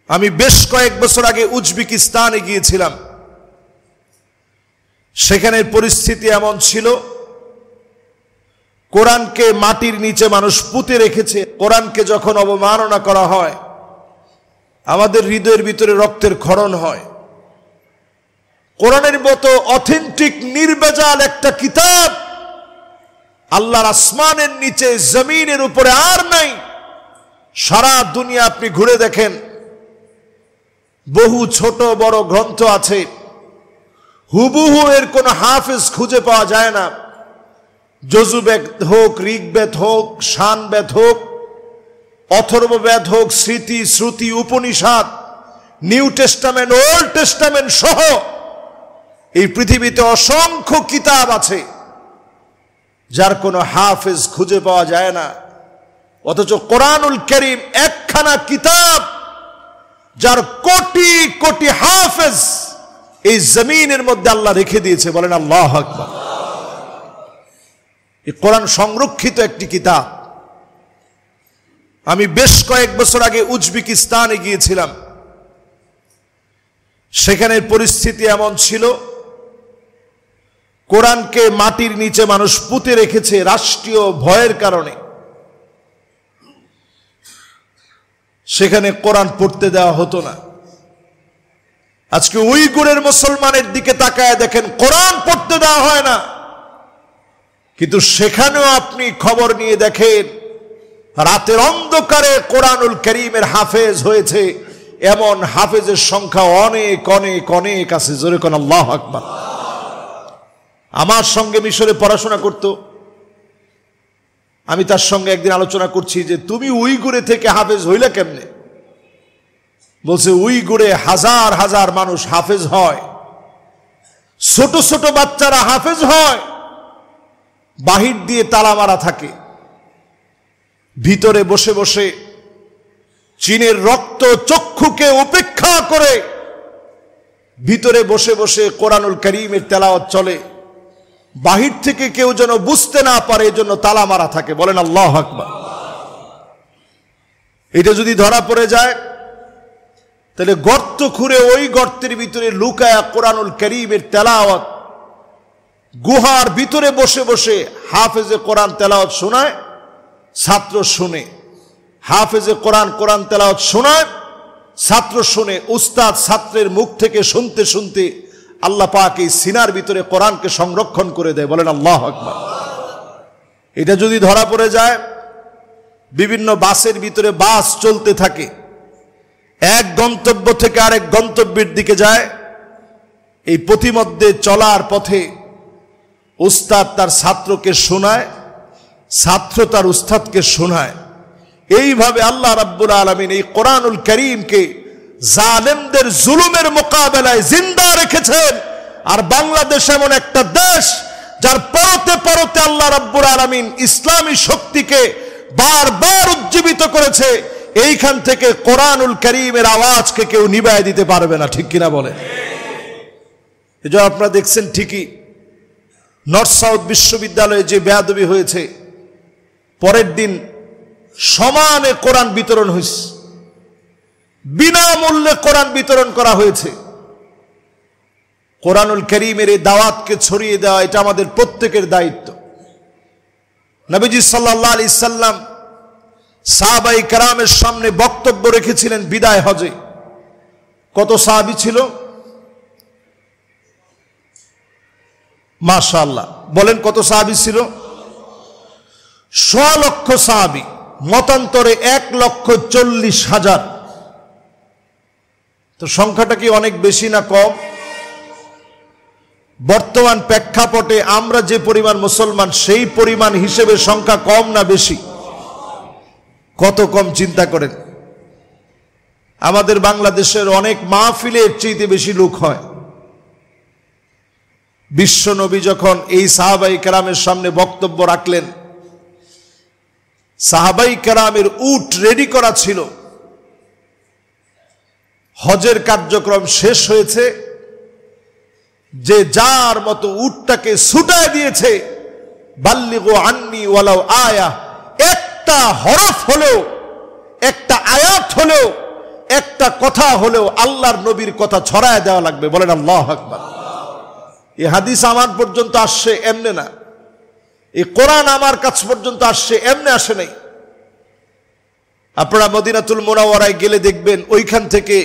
আমি বেশ কয়েক বছর আগে উজবেকিস্তানে গিয়েছিলাম। সেখানের পরিস্থিতি এমন ছিল, কোরআনকে মাটির নিচে মানুষ পুঁতে রেখেছে। কোরআনকে যখন অবমাননা করা হয়, আমাদের হৃদয়ের ভিতরে রক্তের ক্ষরণ হয়। কোরআনের মতো অথেন্টিক নির্ভেজাল একটা কিতাব আল্লাহর আসমানের নিচে জমিনের উপরে আর নাই। সারা দুনিয়া আপনি ঘুরে দেখেন, বহু ছোট বড় গ্রন্থ আছে, হুবহু এর কোনো হাফেজ খুঁজে পাওয়া যায় না। যজুবেদ হোক, ঋগ্বেদ হোক, শানবেদ হোক, অথর্ববেদ হোক, স্মৃতি শ্রুতি Upanishad, New Testament, Old Testament সহ এই পৃথিবীতে অসংখ্য কিতাব আছে যার কোনো হাফেজ খুঁজে পাওয়া যায় না। অথচ কোরআনুল কারীম একখানা কিতাব যার কোটি কোটি হাফেজ এই জমিনের মধ্যে আল্লাহ রেখে দিয়েছে। বলেন আল্লাহু আকবার। এই কোরআন সংরক্ষিত একটি কিতাব। আমি বেশ কয়েক বছর আগে উজবেকিস্তানে গিয়েছিলাম। সেখানের পরিস্থিতি এমন ছিল, কোরআনকে মাটির নিচে মানুষ পুঁতে রেখেছে রাষ্ট্রীয় ভয়ের কারণে। সেখানে কোরআন পড়তে দেওয়া হতো না। আজকে উইগুরের মুসলমানের দিকে তাকায় দেখেন, কোরআন পড়তে দেওয়া হয় না। কিন্তু সেখানেও আপনি খবর নিয়ে দেখেন, রাতের অন্ধকারে কোরআনুল কারীমের হাফেজ হয়েছে এমন হাফেজের সংখ্যা অনেক অনেক অনেক আছে। জোরে কোন আল্লাহু আকবার। আমার সঙ্গে মিশরে পড়াশোনা করত। আমি তার সঙ্গে একদিন আলোচনা করছি যে তুমি উইগুরে থেকে হাফেজ হইলে কেমনে? বলছে উইগুরে হাজার হাজার মানুষ হাফেজ হয়, ছোট ছোট বাচ্চারা হাফেজ হয়, বাহির দিয়ে তালা মারা থাকে, ভিতরে বসে বসে চীনের রক্ত চক্ষুকে উপেক্ষা করে ভিতরে বসে বসে কোরআনুল কারীমের তেলাওয়াত চলে। বাহির থেকে কেউ যেন বুঝতে না পারে, এজন্য তালা মারা থাকে। বলেন আল্লাহু আকবার। এটা যদি ধরা পড়ে যায়, তাহলে গর্ত খুঁড়ে ওই গর্তের ভিতরে লুকায়া কোরআনুল কারীমের তেলাওয়াত, গুহার ভিতরে বসে বসে হাফেজে কোরআন তেলাওয়াত শোনায়, ছাত্র শুনে। হাফেজে কোরআন কোরআন তেলাওয়াত শোনায়, ছাত্র শুনে। উস্তাদ ছাত্রের মুখ থেকে শুনতে শুনতে আল্লাহ পাক এই সিনার ভিতরে কোরআনকে সংরক্ষণ করে দেয়। বলেন আল্লাহু আকবার। এটা যদি ধরা পড়ে যায়, বিভিন্ন বাসের ভিতরে বাস চলতে থাকে, এক গন্তব্য থেকে আরেক গন্তব্যের দিকে যায়, এই পথিমধ্যে চলার পথে উস্তাদ তার ছাত্রকে শোনায়, ছাত্র তার উস্তাদকে শোনায়। এইভাবে আল্লাহ রাব্বুল আলামিন এই কোরআনুল কারীমকে জালেমদের জুলুমের মোকাবেলায় জিন্দা রেখেছেন। আর বাংলাদেশ এমন একটা দেশ যার পরতে পরতে আল্লাহ রাব্বুল আলামিন ইসলামী শক্তিকে বারবার উজ্জীবিত করেছে। এইখান থেকে কোরআনুল কারীমের আওয়াজকে কেউ নিভায় দিতে পারবে না। ঠিক কিনা বলে? এই যে আপনারা দেখছেন, ঠিকই নর্থ সাউথ বিশ্ববিদ্যালয়ে যে বেয়াদবি হয়েছে, পরের দিন সমানে কোরআন বিতরণ হয়েছে, বিনামূল্যে কোরআন বিতরণ করা হয়েছে। কোরআনুল কারীমের এই দাওয়াতকে ছড়িয়ে দেওয়া এটা আমাদের প্রত্যেকের দায়িত্ব। নবীজি সাল্লাল্লাহু আলাইহি সাল্লাম সাহাবায়ে কেরামের সামনে বক্তব্য রেখেছিলেন বিদায় হজে। কত সাহাবী ছিল? মাশাআল্লাহ, বলেন কত সাহাবী ছিল? 100 লক্ষ সাহাবী, মতান্তরে 1,40,000। তো সংখ্যাটা কি অনেক বেশি না কম? বর্তমান প্রেক্ষাপটে আমরা যে পরিমাণ মুসলমান, সেই পরিমাণ হিসেবে সংখ্যা কম না বেশি? কত কম চিন্তা করেন। আমাদের বাংলাদেশের অনেক মাহফিলে এর চেয়ে বেশি লোক হয়। বিশ্ব নবী যখন এই সাহাবায়ে কেরামের সামনে বক্তব্য রাখলেন, সাহাবায়ে কেরামের উট রেডি করা ছিল, হজের কার্যক্রম শেষ হয়েছে, যে যার মতো উটটাকে ছুটায় দিয়েছে। বাল্লিগু আন্নি ওয়ালাউ আয়া, একটা হরফ হলেও, একটা আয়াত হলেও, একটা প্রত্যেকটা কথা হলেও আল্লাহর নবীর কথা ছড়ায় দেওয়া লাগবে। বলেন আল্লাহু আকবার। এই হাদিস আমার পর্যন্ত আসছে এমনি না, এই কোরআন আমার কাছ পর্যন্ত আসছে এমনি আসে নাই। আপনারা মদিনাতুল মুনাওয়ারায় গেলে দেখবেন ওইখান থেকে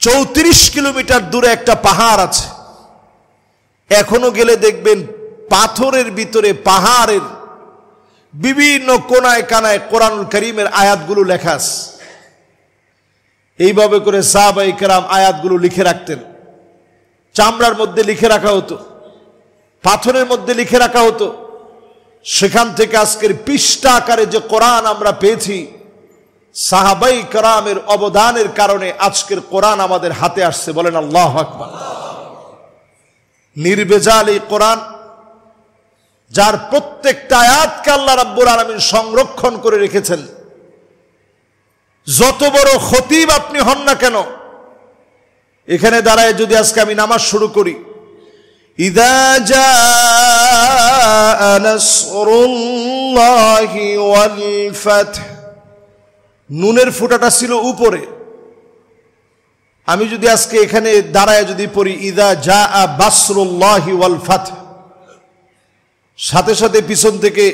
34 কিলোমিটার দূরে একটা পাহাড় আছে। এখনো গেলে দেখবেন পাথরের ভিতরে পাহাড়ের বিভিন্ন কোনায় কানায় কোরআনুল কারীমের আয়াতগুলো লেখা আছে। এইভাবে করে সাহাবায়ে কেরাম আয়াতগুলো লিখে রাখতেন। চামড়ার মধ্যে লিখে রাখা হতো, পাথরের মধ্যে লিখে রাখা হতো। সেখান থেকে আজকের পৃষ্ঠা আকারে যে কোরআন আমরা পেয়েছি, সাহাবায়ে কেরামের অবদানের কারণে আজকের কোরআন আমাদের হাতে আসছে। বলেন আল্লাহু আকবার। নির্ভেজাল এই কোরআন, যার প্রত্যেকটা আয়াতকে আল্লাহ রাব্বুল আলামিন সংরক্ষণ করে রেখেছেন। যত বড় খতিব আপনি হন না কেন, এখানে দাঁড়ায় যদি আজকে আমি নামাজ শুরু করি, ইযা জাআ নাসরুল্লাহি ওয়াল ফাতহ, নুনের ফোঁটাটা ছিল উপরে। আমি যদি আজকে এখানে দাঁড়ায় যদি পড়ি ইযা জাআ বাসরুল্লাহি ওয়াল ফাতহ, সাথে সাথে পিছন থেকে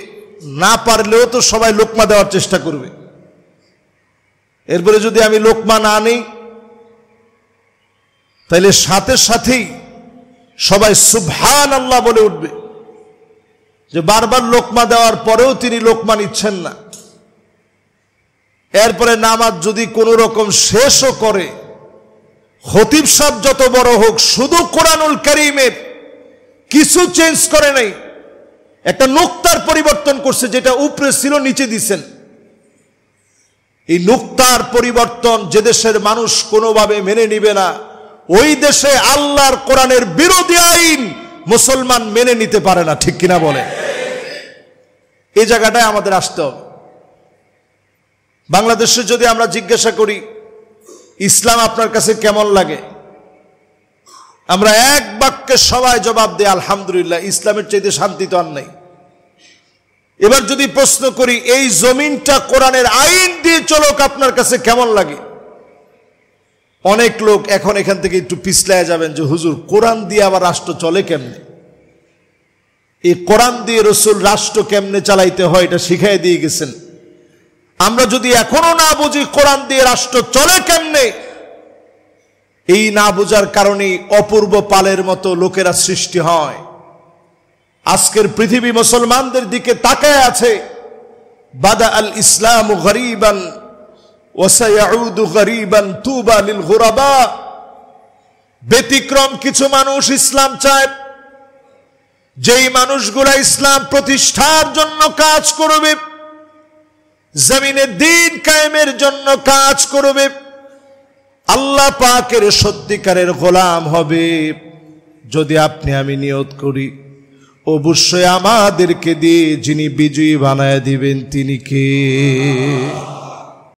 না পারলেও তো সবাই লোকমা দেওয়ার চেষ্টা করবে। এরপরে যদি আমি লোকমা না নেই, তাহলে সাথে সাথেই সবাই সুবহানাল্লাহ বলে উঠবে, যে বারবার লোকমা দেওয়ার পরেও তিনি লোকমা নিচ্ছেন না। এরপরে নামাজ যদি কোনো রকম শেষও করে, খতিব সাহেব যত বড় হোক, শুধু কোরআনুল কারীমের কিছু চেঞ্জ করে নাই, একটা নুকতার পরিবর্তন করছে, যেটা উপরে ছিল নিচে দিচ্ছেন। এই নুকতার পরিবর্তন যে দেশের মানুষ কোনোভাবে মেনে নিবে না, ওই দেশে আল্লাহর কোরআনের বিরোধী আইন মুসলমান মেনে নিতে পারে না। ঠিক কিনা বলে? এই জায়গাটায় আমাদের আসতে হবে। বাংলাদেশে যদি আমরা জিজ্ঞাসা করি ইসলাম আপনার কাছে কেমন লাগে, আমরা এক বাক্যে সবাই জবাব দেই আলহামদুলিল্লাহ। ইসলামের চাইতে শান্তি তো আর নাই। এবার যদি প্রশ্ন করি এই জমিনটা কোরআনের আইন দিয়ে চলুক, আপনার কাছে কেমন লাগে? অনেক লোক এখন এখান থেকে একটু পিছলায় যাবেন যে হুজুর, কোরআন দিয়ে আবার রাষ্ট্র চলে কেমনে? এই কোরআন দিয়ে রাসূল রাষ্ট্র কেমনে চালাইতে হয় এটা শিখাই দিয়ে গেছেন। আমরা যদি এখনো না বুঝি কোরআন দিয়ে রাষ্ট্র চলে কেমনে, এই না বুঝার কারণে অপূর্ব পালের মতো লোকেরা সৃষ্টি হয়। আজকের পৃথিবী মুসলমানদের দিকে তাকায় আছে। বাদা আল ইসলাম গরীবান ওয়া সায়াউদু গরীবান তুবা লিল গুরাবা। ব্যতিক্রম কিছু মানুষ ইসলাম চায়, যেই মানুষগুলা ইসলাম প্রতিষ্ঠার জন্য কাজ করবে, জমিনে দ্বীন কায়েমের জন্য কাজ করবে, আল্লাহ পাকের সত্যিকারের গোলাম হবে। যদি আপনি আমি নিয়ত করি, অবশ্যই আমাদেরকে দিয়ে যিনি বিজয়ী বানায় দিবেন তিনি কে?